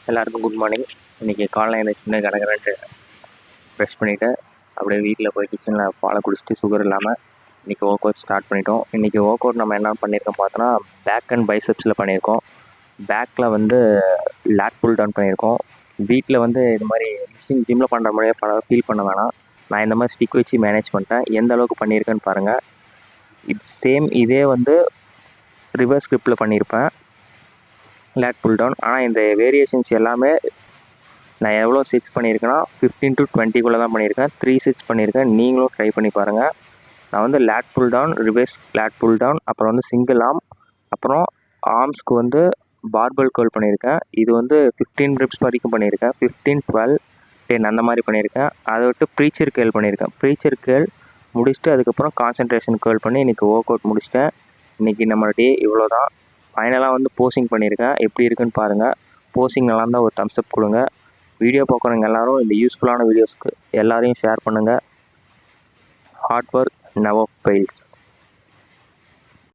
எல்லாருக்கும் good morning. இன்றைக்கி காலையில் எழுந்திரிச்சு கடகடன்ட்டு ப்ரெஷ் பண்ணிவிட்டு அப்படியே வீட்டில் போய் கிச்சனில் பாலை குடிச்சிட்டு சுகர் இல்லாமல் இன்றைக்கி ஒர்க் அவுட் ஸ்டார்ட் பண்ணிட்டோம். இன்றைக்கி ஒர்க் அவுட் நம்ம என்ன பண்ணியிருக்கோம் பார்த்தோன்னா, பேக் அண்ட் பைசெப்ஸில் பண்ணியிருக்கோம். பேக்கில் வந்து லேட் புல் டவுன் பண்ணியிருக்கோம். வீட்டில் வந்து இது மாதிரி மிஷின் ஜிம்மில் பண்ணுற மாதிரியே ஃபீல் பண்ண வேணாம். நான் இந்த மாதிரி ஸ்டிக் வச்சு மேனேஜ் பண்ணிட்டேன். எந்த அளவுக்கு பண்ணியிருக்கேன்னு பாருங்கள். சேம் இதே வந்து ரிவர்ஸ் கிரிப்பில் பண்ணியிருப்பேன், லேட் புல் டவுன். ஆனால் இந்த வேரியேஷன்ஸ் எல்லாமே நான் எவ்வளோ சிட்ஸ் பண்ணியிருக்கேன்னா 15 to 20 தான் பண்ணியிருக்கேன். 3 சிட்ஸ் பண்ணியிருக்கேன். நீங்களும் ட்ரை பண்ணி பாருங்கள். நான் வந்து lat pull down, reverse lat pull down, அப்புறம் வந்து சிங்கிள் ஆர்ம், அப்புறம் ஆர்ம்ஸ்க்கு வந்து பார்பல் கர்ல் பண்ணியிருக்கேன். இது வந்து 15 reps வரைக்கும் பண்ணியிருக்கேன். 15, 12, 10 அந்த மாதிரி பண்ணியிருக்கேன். அதை விட்டு ப்ரீச்சர் கேர்ள் பண்ணியிருக்கேன். ப்ரீச்சர் கேர்ள் முடிச்சுட்டு அதுக்கப்புறம் கான்சன்ட்ரேஷன் கேர்ள் பண்ணி இன்றைக்கி ஒர்க் அவுட் முடிச்சிட்டேன். இன்றைக்கி நம்ம டே இவ்வளோ தான். ஃபைனலாக வந்து போஸிங் பண்ணியிருக்கேன். எப்படி இருக்குன்னு பாருங்கள். போஸிங் நல்லா இருந்தால் ஒரு தம்ஸ் அப் கொடுங்க. வீடியோ பார்க்குறவங்க எல்லோரும் இந்த யூஸ்ஃபுல்லான வீடியோஸ்க்கு எல்லாரையும் ஷேர் பண்ணுங்கள். Hard work never fails.